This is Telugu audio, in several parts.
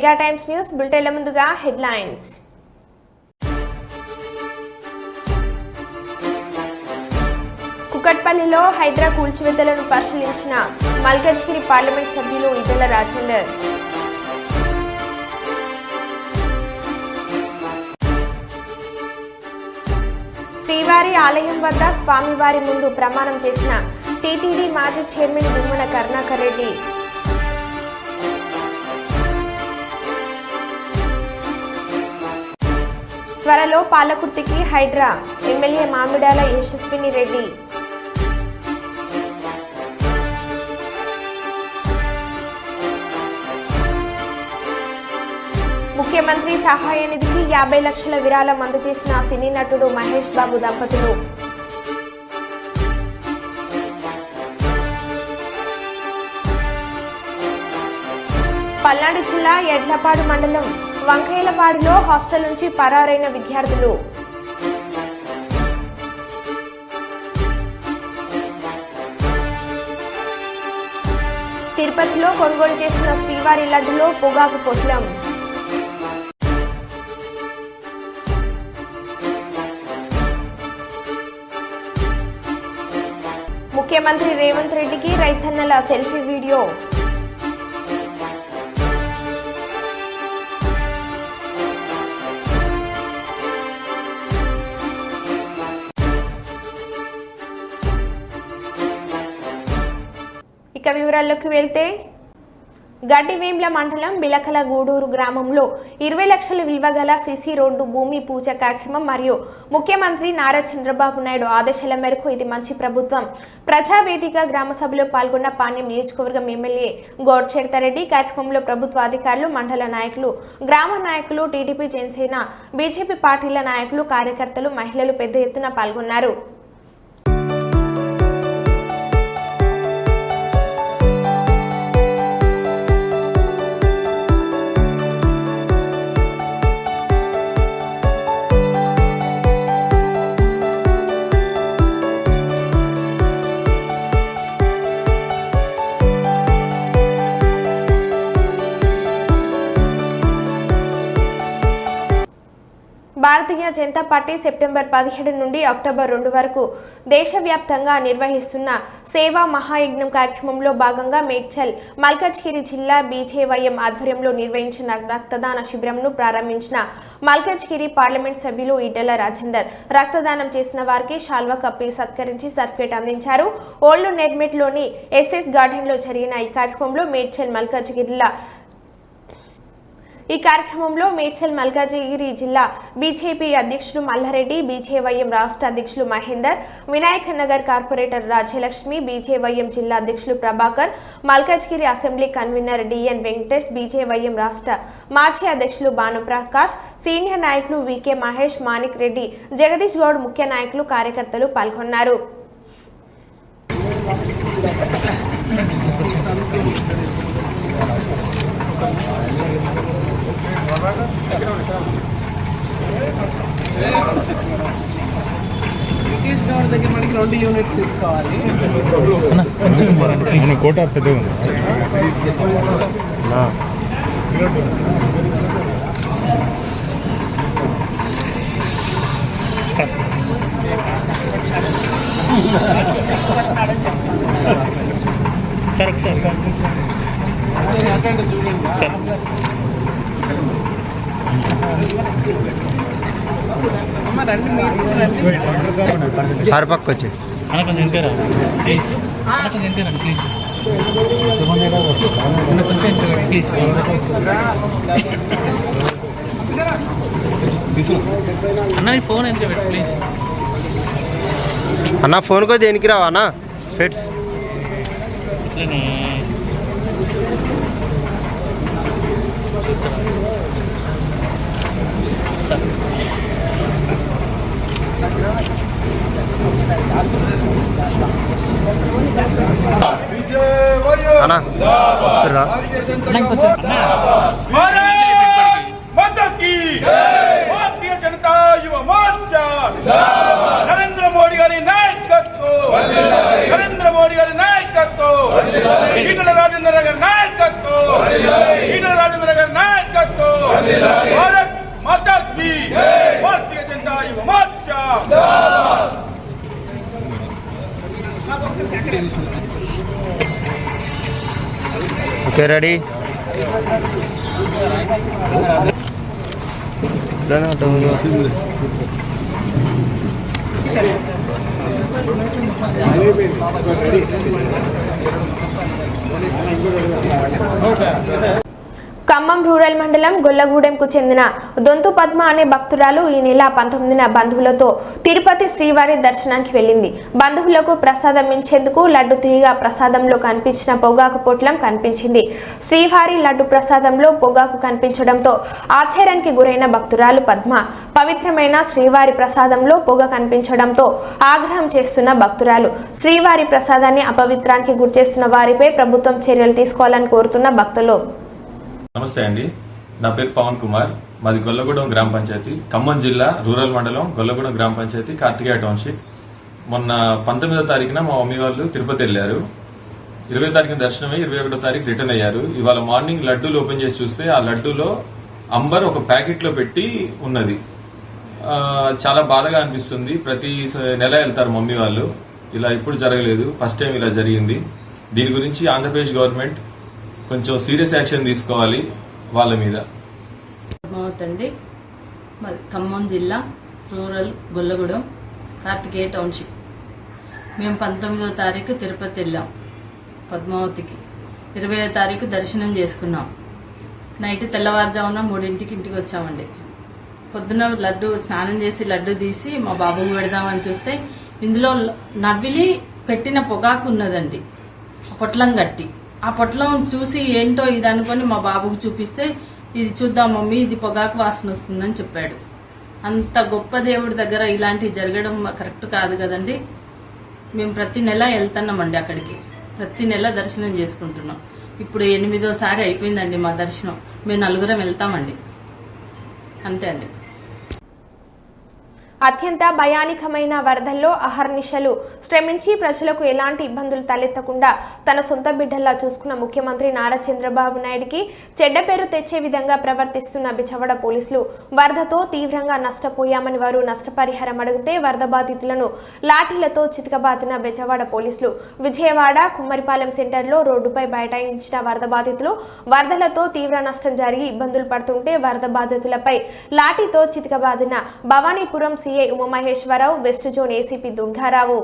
ఇండియా టైమ్స్ న్యూస్ బులెటిన్ల ముందుగా హెడ్లైన్స్. కుకట్పల్లిలో హైడ్రా కూల్చివేతలను పరిశీలించిన మల్కాజ్గిరి పార్లమెంట్ సభ్యులు ఈటెల రాజేందర్. శ్రీవారి ఆలయం వద్ద స్వామివారి ముందు ప్రమాణం చేసిన టీటీడీ మాజీ చైర్మన్ గుమ్మన కరుణాకర్ రెడ్డి. త్వరలో పాలకుర్తికి హైడ్రా, ఎమ్మెల్యే మామిడాల యశస్విని రెడ్డి. ముఖ్యమంత్రి సహాయ నిధికి 50 లక్షల విరాళం అందజేసిన సినీ నటుడు మహేష్ బాబు దంపతులు. పల్నాడు జిల్లా ఎడ్లపాడు మండలం వంకయ్యలపాడులో హాస్టల్ నుంచి పరారైన విద్యార్థులు. తిరుపతిలో కొనుగోలు చేసిన శ్రీవారి లడ్డులో పొగాకు పొట్లం. ముఖ్యమంత్రి రేవంత్ రెడ్డికి రైతన్నల సెల్ఫీ వీడియో. ఇక వివరాల్లోకి వెళ్తే గడ్డివేంబ్ల మండలం బిలకల గూడూరు గ్రామంలో 20 లక్షల విలువ గల సిసి రోడ్డు భూమి పూజ కార్యక్రమం మరియు ముఖ్యమంత్రి నారా చంద్రబాబు నాయుడు ఆదేశాల మేరకు ఇది మంచి ప్రభుత్వం ప్రజావేదిక గ్రామ సభలో పాల్గొన్న పాణ్యం నియోజకవర్గం ఎమ్మెల్యే గోడ్చెడతారెడ్డి. కార్యక్రమంలో ప్రభుత్వ అధికారులు, మండల నాయకులు, గ్రామ నాయకులు, టీడీపీ, జనసేన, బీజేపీ పార్టీల నాయకులు, కార్యకర్తలు, మహిళలు పెద్ద ఎత్తున పాల్గొన్నారు. భారతీయ జనతా పార్టీ సెప్టెంబర్ 17 నుండి అక్టోబర్ 2 వరకు దేశవ్యాప్తంగా నిర్వహిస్తున్న సేవా మహాయజ్ఞం కార్యక్రమంలో భాగంగా మేడ్చల్, మల్కాజ్గిరి జిల్లా బీజేవైఎం ఆధ్వర్యంలో నిర్వహించిన రక్తదాన శిబిరంను ప్రారంభించిన మల్కాజ్గిరి పార్లమెంట్ సభ్యులు ఈటెల రాజేందర్ రక్తదానం చేసిన వారికి శాల్వా కప్పి సత్కరించి సర్టిఫికేట్ అందించారు. ఓల్డ్ నెర్మెట్లోని ఎస్ఎస్ గార్డెన్లో జరిగిన ఈ కార్యక్రమంలో మేడ్చల్ మల్కాజ్గిరి జిల్లా బీజేపీ అధ్యక్షులు మల్లారెడ్డి, బీజేవైఎం రాష్ట్ర అధ్యక్షులు మహేందర్, వినాయక్ నగర్ కార్పొరేటర్ రాజ్యలక్ష్మి, బీజేవైఎం జిల్లా అధ్యక్షులు Prabhakar, Malkajgiri assembly convener DN Venkatesh, BJYM రాష్ట్ర మాజీ అధ్యక్షులు భానుప్రకాష్, సీనియర్ నాయకులు వికే మహేష్, మాణిక్ రెడ్డి, జగదీష్ గౌడ్, ముఖ్య నాయకులు, కార్యకర్తలు పాల్గొన్నారు. దగ్గర మనకి 2 యూనిట్స్ తీసుకోవాలి. కోట పెద్దగా సార్ ఒకసారి సార్ పక్క వచ్చి కొంచెం ఎంటారా ప్లీజ్, కొంచెం ఎంటారా ప్లీజ్, ప్లీజ్ అన్న ఫోన్ ఎంత పెట్టు ప్లీజ్ అన్న. ఫోన్ కో దేనికి రావా అన్న? స్పెట్స్ ఇట్లనే అన్నా వస్తురా भारतीय जनता युवा मोर्चा नरेंद्र मोदी गारी नायकत्व नरेंद्र मोदी गारी नायकत्व ఓకే రెడీ ఖమ్మం రూరల్ మండలం గొల్లగూడెంకు చెందిన దొంతు పద్మ అనే భక్తురాలు ఈ నెల 19న బంధువులతో తిరుపతి శ్రీవారి దర్శనానికి వెళ్ళింది. బంధువులకు ప్రసాదం ఇచ్చేందుకు లడ్డు తీయగా ప్రసాదంలో కనిపించిన పొగాకు పొట్లం కనిపించింది. శ్రీవారి లడ్డు ప్రసాదంలో పొగాకు కనిపించడంతో ఆశ్చర్యానికి గురైన భక్తురాలు పద్మ పవిత్రమైన శ్రీవారి ప్రసాదంలో పొగ కనిపించడంతో ఆగ్రహం చేస్తున్న భక్తురాలు శ్రీవారి ప్రసాదాన్ని అపవిత్రానికి గురిచేస్తున్న వారిపై ప్రభుత్వం చర్యలు తీసుకోవాలని కోరుతున్న భక్తులు. నమస్తే అండి, నా పేరు పవన్ కుమార్. మాది గొల్లగూడెం గ్రామ పంచాయతీ, ఖమ్మం జిల్లా రూరల్ మండలం గొల్లగూడెం గ్రామ పంచాయతీ, కార్తికేయ టౌన్షిప్. మొన్న 19వ తారీఖున మా మమ్మీ వాళ్ళు తిరుపతి వెళ్ళారు. 20వ తారీఖున దర్శనం అయ్యి 21వ తారీఖు రిటర్న్ అయ్యారు. ఇవాళ మార్నింగ్ లడ్డూలు ఓపెన్ చేసి చూస్తే ఆ లడ్డూలో అంబర్ ఒక ప్యాకెట్ లో పెట్టి ఉన్నది. చాలా బాధగా అనిపిస్తుంది. ప్రతి నెల వెళ్తారు మమ్మీ వాళ్ళు, ఇలా ఎప్పుడు జరగలేదు, ఫస్ట్ టైం ఇలా జరిగింది. దీని గురించి ఆంధ్రప్రదేశ్ గవర్నమెంట్ కొంచెం సీరియస్ యాక్షన్ తీసుకోవాలి వాళ్ళ మీద. పద్మావతి, ఖమ్మం జిల్లా రూరల్ గొల్లగూడెం కార్తికేయ టౌన్షిప్. మేము 19వ తారీఖు తిరుపతి వెళ్ళాం పద్మావతికి. 20వ తారీఖు దర్శనం చేసుకున్నాం. నైట్ తెల్లవారుజామున 3ంటికి ఇంటికి వచ్చామండి. పొద్దున లడ్డు స్నానం చేసి లడ్డు తీసి మా బాబుకు పెడదామని చూస్తే ఇందులో నవ్విలి పెట్టిన పొగాకు ఉన్నదండి, పొట్లం కట్టి. ఆ పొట్లం చూసి ఏంటో ఇది అనుకొని మా బాబుకు చూపిస్తే, ఇది చూద్దాం మమ్మీ, ఇది పొగాకు వాసన వస్తుందని చెప్పాడు. అంత గొప్ప దేవుడి దగ్గర ఇలాంటివి జరగడం కరెక్ట్ కాదు కదండి. మేము ప్రతి నెల వెళ్తున్నామండి అక్కడికి, ప్రతి నెల దర్శనం చేసుకుంటున్నాం. ఇప్పుడు 8వ సారి అయిపోయిందండి మా దర్శనం. మేము 4గురం వెళ్తామండి, అంతే అండి. అత్యంత భయానకమైన వరదల్లో అహర్నిశలు శ్రమించి ప్రజలకు ఎలాంటి ఇబ్బందులు తలెత్తకుండా తన సొంత బిడ్డల్లా చూసుకున్న ముఖ్యమంత్రి నారా చంద్రబాబు నాయుడికి చెడ్డ పేరు తెచ్చే విధంగా ప్రవర్తిస్తున్న బిచవడ పోలీసులు వరదతో తీవ్రంగా నష్టపోయామని వారు నష్టపరిహారం అడిగితే వరద బాధితులను లాఠీలతో చితకబాదిన బిచవడ పోలీసులు. విజయవాడ కుమ్మరిపాలెం సెంటర్లో రోడ్డుపై బైఠాయించిన వరద బాధితులు వరదలతో తీవ్ర నష్టం జరిగి ఇబ్బందులు పడుతుంటే వరద బాధితులపై లాఠీతో చితకబాదిన Bhavanipuram CI Umamaheswararao, west zone ACP Durgarao.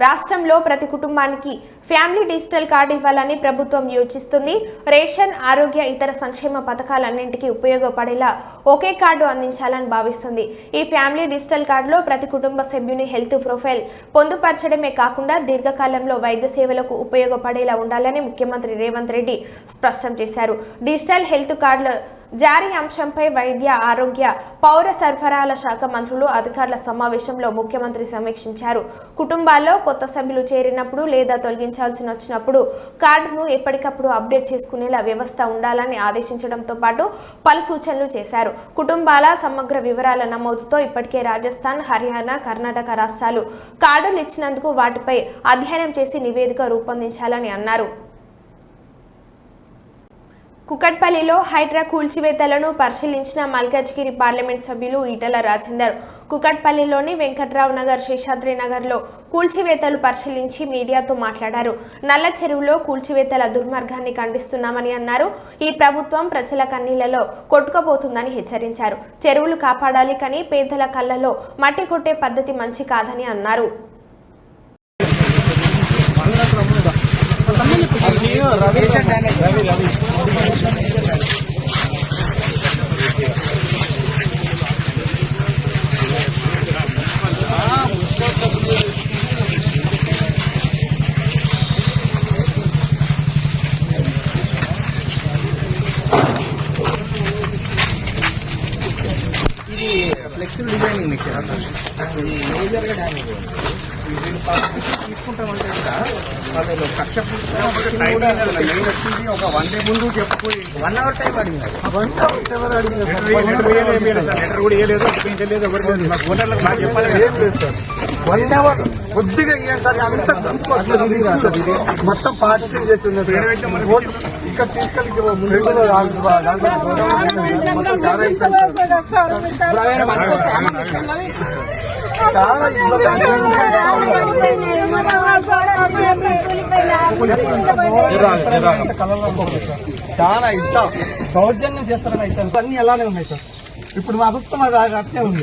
రాష్ట్రంలో ప్రతి కుటుంబానికి ఫ్యామిలీ డిజిటల్ కార్డు ఇవ్వాలని ప్రభుత్వం యోచిస్తుంది. రేషన్, ఆరోగ్య, ఇతర సంక్షేమ పథకాలన్నింటికీ ఉపయోగపడేలా ఒకే కార్డు అందించాలని భావిస్తుంది. ఈ ఫ్యామిలీ డిజిటల్ కార్డులో ప్రతి కుటుంబ సభ్యుని హెల్త్ ప్రొఫైల్ పొందుపరచడమే కాకుండా దీర్ఘకాలంలో వైద్య సేవలకు ఉపయోగపడేలా ఉండాలని ముఖ్యమంత్రి రేవంత్ రెడ్డి స్పష్టం చేశారు. డిజిటల్ హెల్త్ కార్డుల జారీ అంశంపై వైద్య, ఆరోగ్య, పౌర సరఫరాల శాఖ మంత్రులు అధికారుల సమావేశంలో ముఖ్యమంత్రి సమీక్షించారు. కుటుంబాల్లో కొత్త సభ్యులు చేరినప్పుడు లేదా తొలగించాల్సి వచ్చినప్పుడు కార్డును ఎప్పటికప్పుడు అప్డేట్ చేసుకునేలా వ్యవస్థ ఉండాలని ఆదేశించడంతో పాటు పలు సూచనలు చేశారు. కుటుంబాల సమగ్ర వివరాల నమోదుతో ఇప్పటికే రాజస్థాన్, హర్యానా, కర్ణాటక రాష్ట్రాలు కార్డులు ఇచ్చినందుకు వాటిపై అధ్యయనం చేసి నివేదిక రూపొందించాలని అన్నారు. కుకట్పల్లిలో హైడ్రా కూల్చివేతలను పరిశీలించిన మల్కాజ్గిరి పార్లమెంట్ సభ్యులు ఈటల రాజేందర్ కుకట్పల్లిలోని వెంకట్రావు నగర్, శేషాద్రి నగర్లో కూల్చివేతలు పరిశీలించి మీడియాతో మాట్లాడారు. నల్ల చెరువులో కూల్చివేతల దుర్మార్గాన్ని ఖండిస్తున్నామని అన్నారు. ఈ ప్రభుత్వం ప్రజల కన్నీళ్లలో కొట్టుకుపోతుందని హెచ్చరించారు. చెరువులు కాపాడాలి కానీ పేదల కళ్ళలో మట్టి కొట్టే పద్ధతి మంచి కాదని అన్నారు. ఇది ఫ్లెక్సిబుల్ డిజైనింగ్ మిక్చర్ ఇది మేజర్గా డ్యామేజ్ తీసుకుంటామంటే కూడా వాళ్ళు కక్ష మెయిన్ వచ్చింది ఒక 1 డే ముందు చెప్పి 1 అవర్ టైం అడిగింది. లెటర్ కూడా ఇవ్వలేదు, చూపించలేదు, ఎవరు మాకు ఓనర్లకు నాకు చెప్పాలి. 1 అవర్ కొద్దిగా ఇవ్వండి సార్. అంత మొత్తం పార్టిసిపేట్ చేస్తున్నారు ఇక్కడ తీసుకెళ్ళి చాలా ఇష్టం దౌర్జన్యం చేస్తారని అయితే అన్ని అలానే ఉన్నాయి సార్. ఇప్పుడు మా ప్రభుత్వం అది అట్లే ఉంది.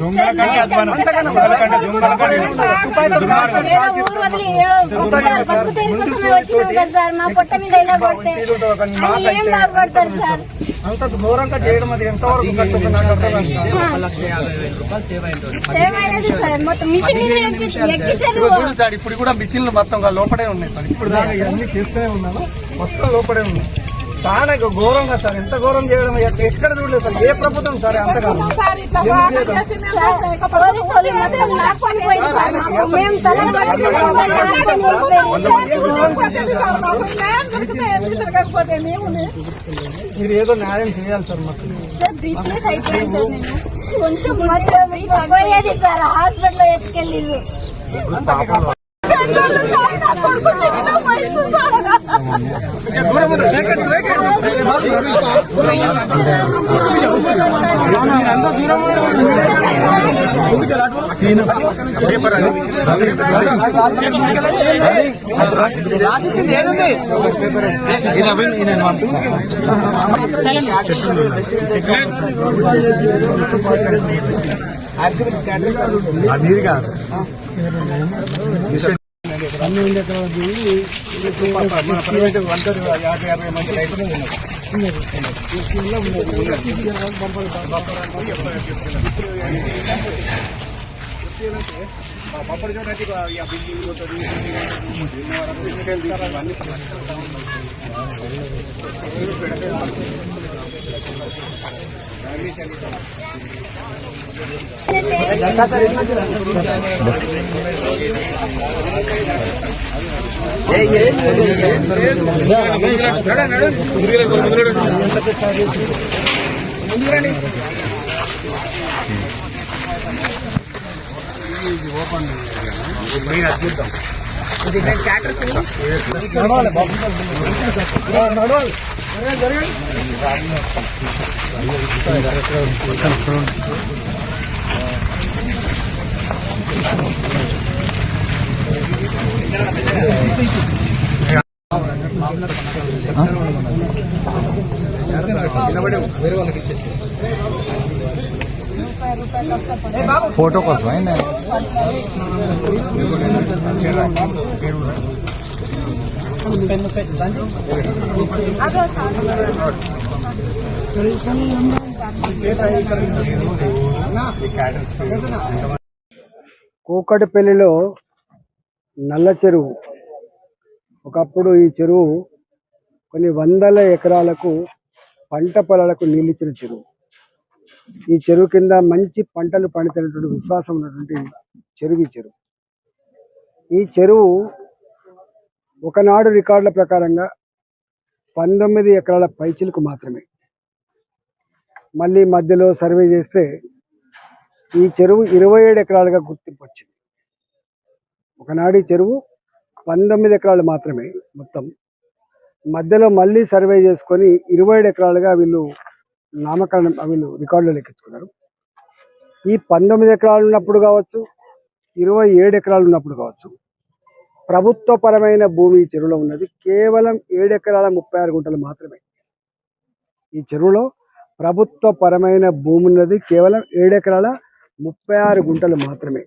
అంత ఘోరంగా చేయడం అది ఎంతవరకు చూడు సార్. ఇప్పుడు కూడా మిషన్లు మొత్తం లోపడే ఉన్నాయి సార్. ఇప్పుడు దాకా ఇవన్నీ చేస్తూనే ఉన్నాను, మొత్తం లోపడే ఉన్నాయి. చాలా ఘోరంగా సార్. ఎంత ఘోరం చేయడం ఎక్కడ చూడలేదు సార్. ఏ ప్రభుత్వం సార్ అంతగా మీరు ఏదో న్యాయం చేయాలి సార్ మాకు. కొంచెం హాస్పిటల్ ఎత్తుకెళ్ళి రాసిచ్చింది ఏదుంది అది కాదు. అన్ని ఉండే తర్వాత 50 మంది రైతులు ఉన్నారు. ఫోటో కోసం కూకట్పల్లిలో నల్ల చెరువు. ఒకప్పుడు ఈ చెరువు కొన్ని వందల ఎకరాలకు పంట పొలాలకు నీళ్ళిచ్చిన చెరువు. ఈ చెరువు కింద మంచి పంటలు పండుతున్నటువంటి విశ్వాసం ఉన్నటువంటి చెరువు ఈ చెరువు. ఈ చెరువు ఒకనాడు రికార్డుల ప్రకారంగా 19 ఎకరాల పైచిలకు మాత్రమే. మళ్ళీ మధ్యలో సర్వే చేస్తే ఈ చెరువు 27 ఎకరాలుగా గుర్తింపు వచ్చింది. ఒకనాడు ఈ చెరువు 19 ఎకరాలు మాత్రమే మొత్తం. మధ్యలో మళ్ళీ సర్వే చేసుకొని 27 ఎకరాలుగా వీళ్ళు వీళ్ళు రికార్డులో లెక్కించుకున్నారు. ఈ 19 ఎకరాలు ఉన్నప్పుడు కావచ్చు, 27 ఎకరాలు ఉన్నప్పుడు కావచ్చు, ప్రభుత్వపరమైన భూమి ఈ చెరువులో ఉన్నది కేవలం 7 ఎకరాల 36 గుంటలు మాత్రమే. ఈ చెరువులో ప్రభుత్వపరమైన భూమి ఉన్నది కేవలం 7 ఎకరాల 36 గుంటలు మాత్రమే.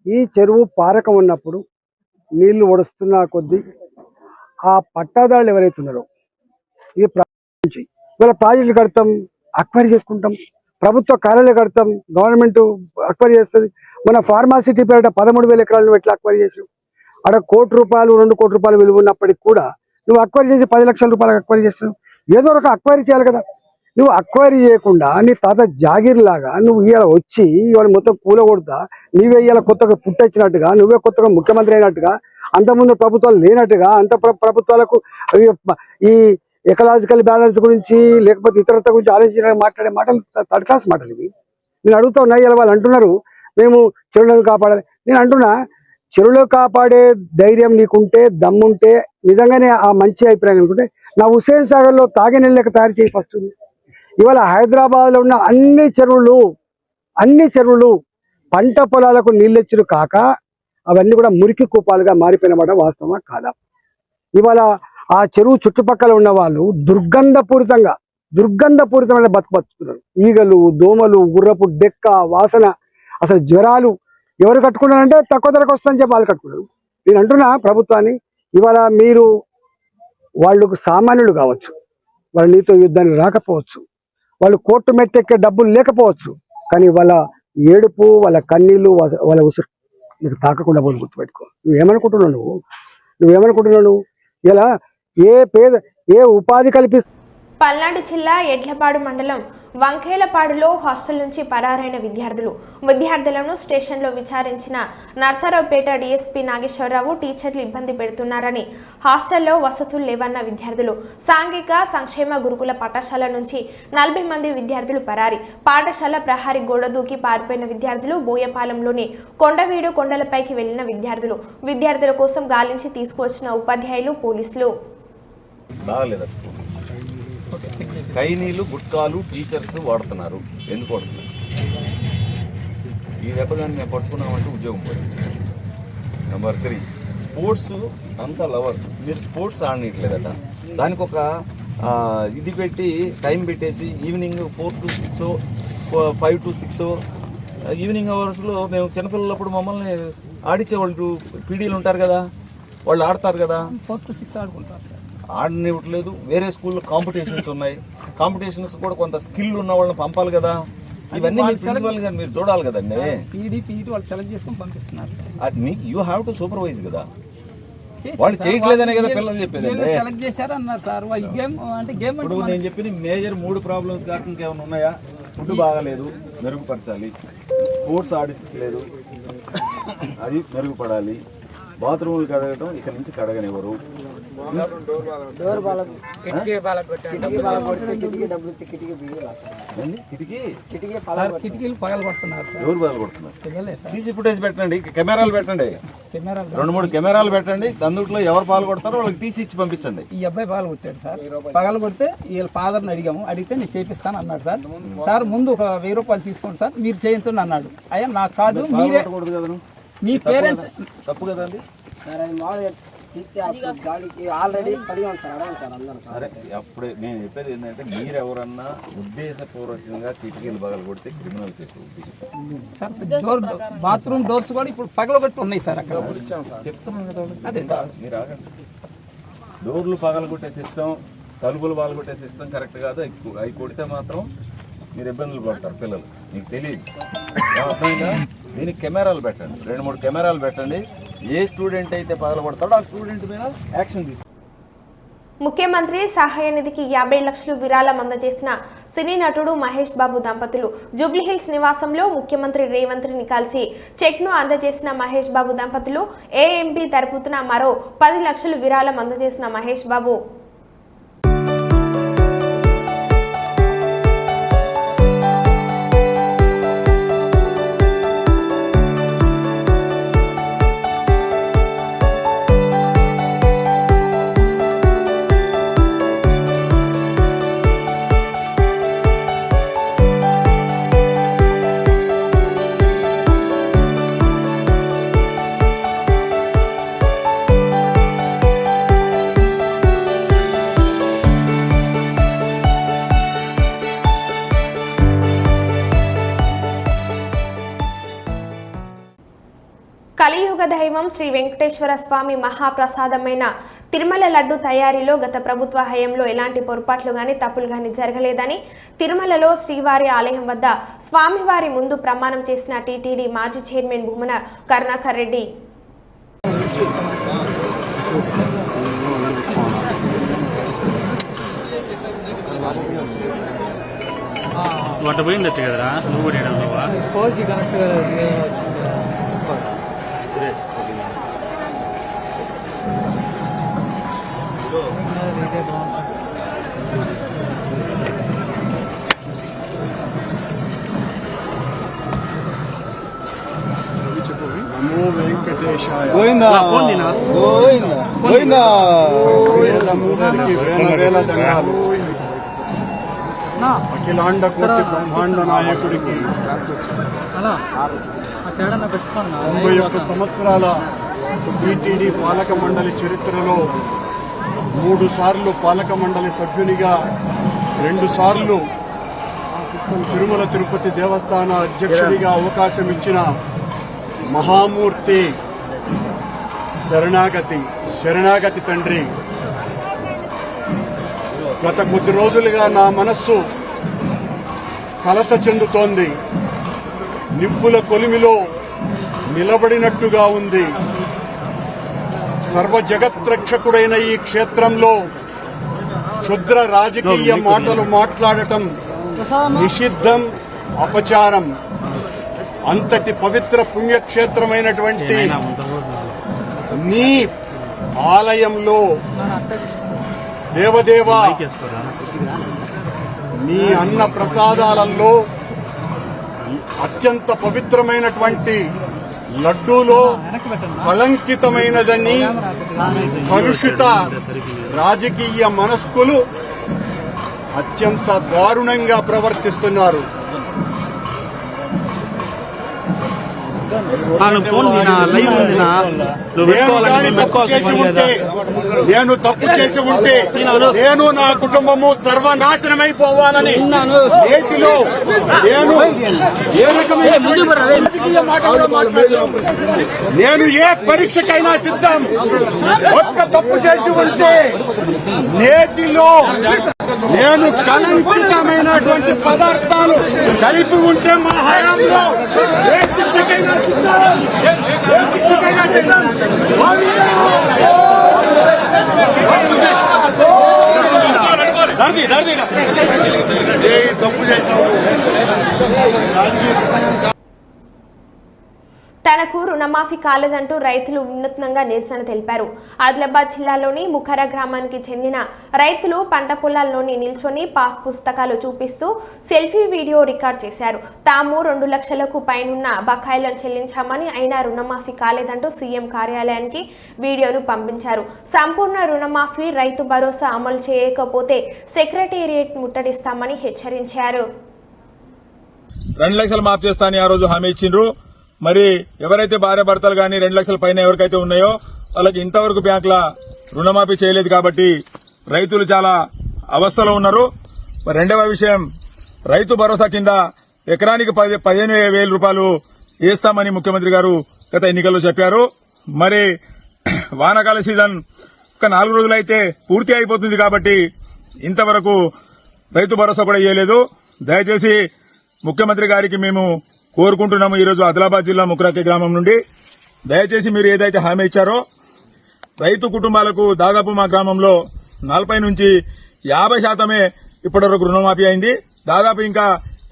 ఈ చెరువు పారకం ఉన్నప్పుడు నీళ్లు ఒడుస్తున్న కొద్దీ ఆ పట్టాదారులు ఎవరైతే ఉన్నారో ఇది ఇవాళ ప్రాజెక్టులు కడతాం, అక్వైరీ చేసుకుంటాం, ప్రభుత్వ కార్యాలయాలు కడతాం, గవర్నమెంట్ అక్వైరీ చేస్తుంది. మన ఫార్మాసిటీ పేరిట 13,000 ఎకరాలను ఎట్లా అక్వైరీ చేసావు? అక్కడ ₹1 కోటి 2 కోట్ల రూపాయలు విలువ ఉన్నప్పటికీ కూడా నువ్వు అక్వైరీ చేసి 10 లక్షల రూపాయలకు అక్వైరీ చేస్తున్నావు. ఏదో ఒక అక్వైరీ చేయాలి కదా. నువ్వు అక్వైరీ చేయకుండా నీ తాత జాగీర్ లాగా నువ్వు ఇవాళ వచ్చి ఇవాళ మొత్తం కూలగొడతా, నువ్వే ఇవాళ కొత్తగా పుట్టొచ్చినట్టుగా, నువ్వే కొత్తగా ముఖ్యమంత్రి అయినట్టుగా, అంతకుముందు ప్రభుత్వాలు లేనట్టుగా, ప్రభుత్వాలకు ఈ ఎకలాజికల్ బ్యాలెన్స్ గురించి లేకపోతే ఇతరత్వ గురించి ఆలోచించడానికి మాట్లాడే మాటలు థర్డ్ క్లాస్ మాటలు ఇవి. నేను అడుగుతా ఉన్నా, ఇలా వాళ్ళు అంటున్నారు మేము చెరువులను కాపాడాలి. నేను అంటున్నా, చెరువులు కాపాడే ధైర్యం నీకుంటే, దమ్ముంటే, నిజంగానే ఆ మంచి అభిప్రాయం అనుకుంటే నా హుస్సేన్ సాగర్లో తాగే నీళ్ళకి తయారు చేయి ఫస్ట్. ఇవాళ హైదరాబాద్లో ఉన్న అన్ని చెరువులు పంట పొలాలకు నీళ్ళెచ్చులు కాక అవన్నీ కూడా మురికి కూపాలుగా మారిపోయినమాట వాస్తవమా కాదా? ఇవాళ ఆ చెరువు చుట్టుపక్కల ఉన్న వాళ్ళు దుర్గంధపూరితమైన బతుకుతున్నారు. ఈగలు, దోమలు, గుర్రపు డెక్క వాసన, అసలు జ్వరాలు. ఎవరు కట్టుకున్నారంటే తక్కువ ధరకు వస్తుందని చెప్పి వాళ్ళు కట్టుకున్నారు. నేను అంటున్నా ప్రభుత్వాన్ని, ఇవాళ మీరు వాళ్ళకు సామాన్యులు కావచ్చు, వాళ్ళు నీతో యుద్ధానికి రాకపోవచ్చు, వాళ్ళు కోర్టు మెట్టెక్కే డబ్బులు లేకపోవచ్చు, కానీ వాళ్ళ ఏడుపు, వాళ్ళ కన్నీళ్ళు, వాళ్ళ ఉసురు నీకు తాకకుండా పోయి గుర్తుపెట్టుకో. నువ్వేమనుకుంటున్నావు? ఇలా ఏ ఉపాధి కల్పిస్తా? పల్నాడు జిల్లా ఎడ్లపాడు మండలం వంకేలపాడులో హాస్టల్ నుంచి పరారైన విద్యార్థులను స్టేషన్లో విచారించిన నర్సరావుపేట డీఎస్పీ నాగేశ్వరరావు టీచర్లు ఇబ్బంది పెడుతున్నారని, హాస్టల్లో వసతులు లేవన్న విద్యార్థులు, సాంఘిక సంక్షేమ గురుకుల పాఠశాల నుంచి 40 మంది విద్యార్థులు పరారి, పాఠశాల ప్రహారీ గోడ దూకి పారిపోయిన విద్యార్థులు, బోయపాలెంలోని కొండవీడు కొండలపైకి వెళ్లిన విద్యార్థుల కోసం గాలించి తీసుకువచ్చిన ఉపాధ్యాయులు, పోలీసులు. కైనీలు, గుట్కాలు టీచర్స్ వాడుతున్నారు. ఎందుకు వాడుతున్నారు? ఈ దెబ్బదాన్ని మేము పట్టుకున్నామంటే ఉద్యోగం పోయింది. నెంబర్ 3, స్పోర్ట్స్ అంతా లవర్, మీరు స్పోర్ట్స్ ఆడనట్లేదట. దానికి ఒక ఇది పెట్టి టైం పెట్టేసి ఈవినింగ్ 4 to 6, 5 to 6 ఈవినింగ్ అవర్స్లో మేము చిన్నపిల్లలప్పుడు మమ్మల్ని ఆడించేవాళ్ళు పీడీలు ఉంటారు కదా, వాళ్ళు ఆడతారు కదా. 4 to 6 ఆడుకుంటారు. ఆడనివ్వట్లేదు. వేరే స్కూల్లో కాంపిటీషన్స్ ఉన్నాయి. కాంపిటీషన్స్ కూడా కొంత స్కిల్ ఉన్న వాళ్ళని పంపాలి కదా. ఇవన్నీ మీరు ప్రిన్సిపల్ గా మీరు చూడాలి కదండి. వాళ్ళు సెలెక్ట్ చేసుకొని పంపిస్తున్నారు. అది మీకు యూ హ్యావ్ టు సూపర్వైజ్ కదా. వాళ్ళు చేయట్లేదనే కదా పిల్లలు చెప్పేదండి. సెలెక్ట్ చేశారు అన్నారు సార్. ఇప్పుడు నేను చెప్పిన మేజర్ 3 ప్రాబ్లమ్స్ కాక ఇంకేమైనా ఉన్నాయా? ఫుడ్ బాగాలేదు, మెరుగుపరచాలి. స్పోర్ట్స్ ఆడించలేదు, అది మెరుగుపడాలి. బాత్రూములు కడగటం ఇక నుంచి కడగనివ్వరు. సీసీ ఫుటేజ్ పెట్టండి, కెమెరాలు పెట్టండి, 2-3 కెమెరాలు పెట్టండి. అందుట్లో ఎవరు పాలు కొడతారో వాళ్ళకి తీసి ఇచ్చి పంపించండి. ఈ అబ్బాయి పాలు కొట్టాడు సార్. పగలు కొడితే వీళ్ళ ఫాదర్ని అడిగితే నేను చేపిస్తాను అన్నాడు సార్. సార్ ముందు ఒక 1000 రూపాయలు తీసుకోండి సార్, మీరు చేయించండి అన్నాడు. అయ్యా నాకు కాదు, మీరే మీ పేరెంట్స్ తప్పు కదండి. ఆల్రెడీ అడిగాను సార్. సరే, అప్పుడే నేను చెప్పేది ఏంటంటే, మీరు ఎవరన్నా ఉద్దేశపూర్వకంగా కిటికీలు పగలు కొడితే క్రిమినల్ కేసు. బాత్రూమ్ డోర్స్ కూడా ఇప్పుడు పగలగొట్టి ఉన్నాయి సార్. అక్కడ చెప్తున్నాను కదా, అదే మీరు ఆగండి. డోర్లు పగలగొట్టే సిస్టమ్, తలుపులు పగలగొట్టే సిస్టమ్ కరెక్ట్ కాదు. అవి కొడితే మాత్రం మీరు ఇబ్బందులు పడతారు పిల్లలు. మీకు తెలియదు. అర్థమైందా? దీనికి కెమెరాలు పెట్టండి, 2-3 కెమెరాలు పెట్టండి. ఏ స్టూడెంట్ అయితే పగలగొడతాడో ఆ స్టూడెంట్ మీద యాక్షన్ తీసుకోండి. ముఖ్యమంత్రి సహాయ నిధికి 50 లక్షలు విరాళం అందజేసిన సినీ నటుడు మహేష్ బాబు దంపతులు జూబ్లీహిల్స్ నివాసంలో ముఖ్యమంత్రి రేవంత్ రెడ్డిని కలిసి చెక్ను అందజేసిన మహేష్ బాబు దంపతులు ఏఎంపీ తరపున మరో 10 లక్షలు విరాళం అందజేసిన మహేష్ బాబు కలియుగ దైవం శ్రీ వెంకటేశ్వర స్వామి మహాప్రసాదమైన తిరుమల లడ్డు తయారీలో గత ప్రభుత్వ హయాంలో ఎలాంటి పొరపాట్లు గాని తప్పులు గాని జరగలేదని తిరుమలలో శ్రీవారి ఆలయం వద్ద స్వామివారి ముందు ప్రమాణం చేసిన టీటీడీ మాజీ చైర్మన్ భూమన కరుణాకర్ రెడ్డి వంట పోయిందచ్చు కదరా నువ్వు కూడా నమో వెంకటేశాయ గోవిందా గోవిందా గోవిందా మూర్తికి వేల వేల దండాలు అఖిలాండ కోటి బ్రహ్మాండ నాయకుడికి 91 సంవత్సరాల టీటీడీ పాలక మండలి చరిత్రలో 3 సార్లు పాలక మండలి సభ్యునిగా 2 సార్లు తిరుమల తిరుపతి దేవస్థాన అధ్యక్షుడిగా అవకాశం ఇచ్చిన మహామూర్తి శరణాగతి తండ్రి గత కొద్ది రోజులుగా నా మనస్సు కలత చెందుతోంది. నిప్పుల కొలిమిలో నిలబడినట్టుగా ఉంది. సర్వ జగత్రక్షకుడైన ఈ క్షేత్రంలో క్షుద్ర రాజకీయ మాటలు మాట్లాడటం నిషిద్ధం, అపచారం. అంతటి పవిత్ర పుణ్యక్షేత్రమైనటువంటి నీ ఆలయంలో దేవదేవా నీ అన్న ప్రసాదాలలో అత్యంత పవిత్రమైనటువంటి లడ్డూలో కళంకితమైనదని కలుషిత రాజకీయ మనస్కులు అత్యంత దారుణంగా ప్రవర్తిస్తున్నారు. నేను తప్పు చేసి ఉంటే నేను నా కుటుంబము సర్వనాశనమైపోవాలని నేటిలో నేను ఏ పరీక్షకైనా సిద్ధం. ఒక్క తప్పు చేసి ఉంటే నేటిలో నేను కళంకితమైనటువంటి పదార్థాలు కలిపి ఉంటే మా హయాంలో ఏ శిక్షకైనా సిద్ధం. తప్పు చేసినావు. తనకు రుణమాఫీ కాలేదంటూ రైతులు వినూత్నంగా నిరసన తెలిపారు. ఆదిలాబాద్ జిల్లాలోని ముఖర గ్రామానికి చెందిన రైతులు పంట పొలాల్లోని నిల్చొని పాస్ పుస్తకాలు చూపిస్తూ సెల్ఫీ వీడియో రికార్డ్ చేశారు. తాము 2 లక్షలకు పైనున్న బకాయిలను చెల్లించామని అయినా రుణమాఫీ కాలేదంటూ సీఎం కార్యాలయానికి వీడియోను పంపించారు. సంపూర్ణ రుణమాఫీ, రైతు భరోసా అమలు చేయకపోతే సెక్రటేరియట్ ముట్టడిస్తామని హెచ్చరించారు. 2 లక్షలు మాఫ్ చేస్తానని ఆ రోజు హామీ ఇచ్చిండ్రు. మరి ఎవరైతే భార్య భర్తలు గాని 2 లక్షల పైన ఎవరికైతే ఉన్నాయో వాళ్ళకి ఇంతవరకు బ్యాంకుల రుణమాఫీ చేయలేదు కాబట్టి రైతులు చాలా అవస్థలో ఉన్నారు. రెండవ విషయం, రైతు భరోసా కింద ఎకరానికి 15,000 రూపాయలు వేస్తామని ముఖ్యమంత్రి గారు గత ఎన్నికల్లో చెప్పారు. మరి వానాకాల సీజన్ ఒక 4 రోజులైతే పూర్తి అయిపోతుంది కాబట్టి ఇంతవరకు రైతు భరోసా కూడా ఇవ్వలేదు. దయచేసి ముఖ్యమంత్రి గారికి మేము కోరుకుంటున్నాము. ఈరోజు ఆదిలాబాద్ జిల్లా ముక్రాకి గ్రామం నుండి దయచేసి మీరు ఏదైతే హామీ ఇచ్చారో రైతు కుటుంబాలకు దాదాపు మా గ్రామంలో 40 నుంచి 50% ఇప్పటివరకు రుణమాఫీ అయింది. దాదాపు ఇంకా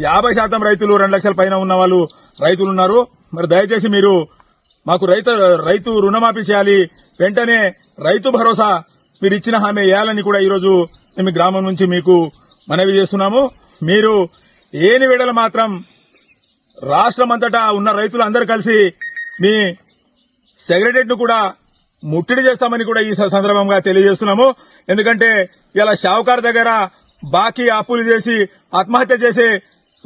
50% రైతులు 2 లక్షల పైన ఉన్న వాళ్ళు రైతులు ఉన్నారు. మరి దయచేసి మీరు మాకు రైతు రుణమాఫీ చేయాలి. వెంటనే రైతు భరోసా మీరు ఇచ్చిన హామీ వేయాలని కూడా ఈరోజు మేము గ్రామం నుంచి మీకు మనవి చేస్తున్నాము. మీరు ఏని వేళల మాత్రం రాష్ట్రమంతటా ఉన్న రైతులు అందరూ కలిసి మీ సెక్రటరియట్ ను కూడా ముట్టడి చేస్తామని కూడా ఈ సందర్భంగా తెలియజేస్తున్నాము. ఎందుకంటే ఇలా షావుకార్ దగ్గర బాకీ అప్పులు చేసి ఆత్మహత్య చేసే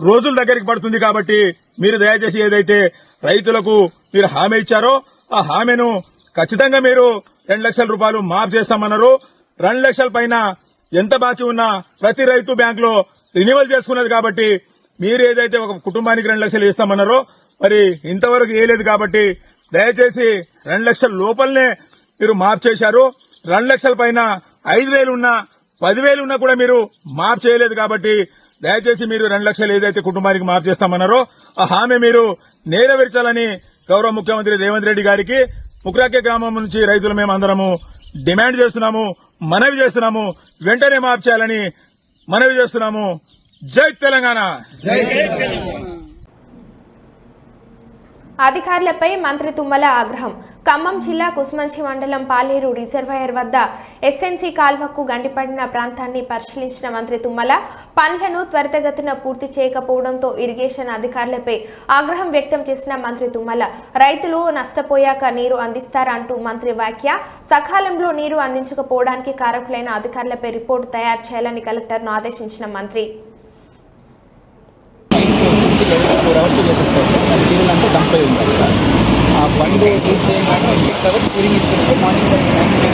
రోజుల దగ్గరికి పడుతుంది. కాబట్టి మీరు దయచేసి ఏదైతే రైతులకు మీరు హామీ ఇచ్చారో ఆ హామీను ఖచ్చితంగా మీరు 2 లక్షల రూపాయలు మాఫ్ చేస్తామన్నారు. 2 లక్షల పైన ఎంత బాకీ ఉన్నా ప్రతి రైతు బ్యాంకులో రినివల్ చేసుకున్నది కాబట్టి మీరు ఏదైతే ఒక కుటుంబానికి 2 లక్షలు ఇస్తామన్నారో మరి ఇంతవరకు వేయలేదు కాబట్టి దయచేసి 2 లక్షల లోపలనే మీరు మాఫ్ చేశారు. 2 లక్షల పైన 5,000 ఉన్నా 10,000 ఉన్నా కూడా మీరు మాఫ్ చేయలేదు. కాబట్టి దయచేసి మీరు 2 లక్షలు ఏదైతే కుటుంబానికి మాఫ్ చేస్తామన్నారో ఆ హామీ మీరు నెరవేర్చాలని గౌరవ ముఖ్యమంత్రి రేవంత్ రెడ్డి గారికి ముక్రాకే గ్రామం నుంచి రైతులు మేము అందరము డిమాండ్ చేస్తున్నాము, మనవి చేస్తున్నాము. వెంటనే మాఫ్ చేయాలని మనవి చేస్తున్నాము. జై తెలంగాణ. అధికారులపై మంత్రి తుమ్మల ఆగ్రహం. ఖమ్మం జిల్లా కుస్మంచి మండలం పాలేరు రిజర్వాయర్ వద్ద ఎస్ఎన్సీ కాల్వకు గండిపడిన ప్రాంతాన్ని పరిశీలించిన మంత్రి తుమ్మల పనులను త్వరితగతిన పూర్తి చేయకపోవడంతో ఇరిగేషన్ అధికారులపై ఆగ్రహం వ్యక్తం చేసిన మంత్రి తుమ్మల రైతులు నష్టపోయాక నీరు అందిస్తారంటూ మంత్రి వ్యాఖ్య. సకాలంలో నీరు అందించకపోవడానికి కారకులైన అధికారులపై రిపోర్టు తయారు చేయాలని కలెక్టర్ను ఆదేశించిన మంత్రి. అంటే డంప్ అయి ఉండాలి. ఆ బండ్ యూజ్ చేయగానే 6 అవర్స్ క్యూరింగ్ ఇచ్చేస్తే మార్నింగ్ యూజ్ చేయడానికి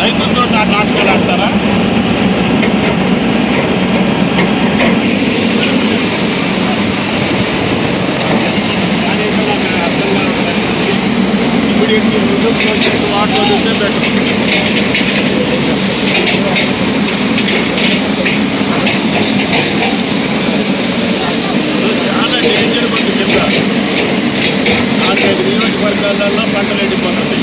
రైతులతో నాటకాలు ఆడతారా? చాలా డేంజర్ మంది చెప్తారు. 4-5 నియోజకవర్గాలలో పంటలు ఎండిపోతుంది.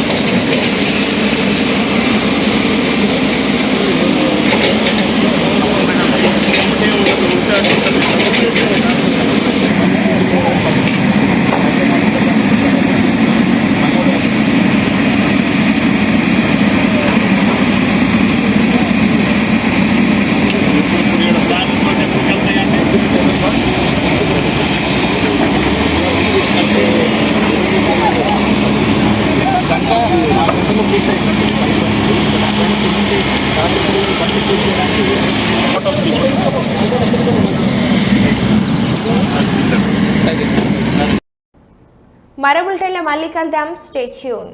మరో బులెటిన్లో మళ్ళీ కలుద్దాం. Stay tune.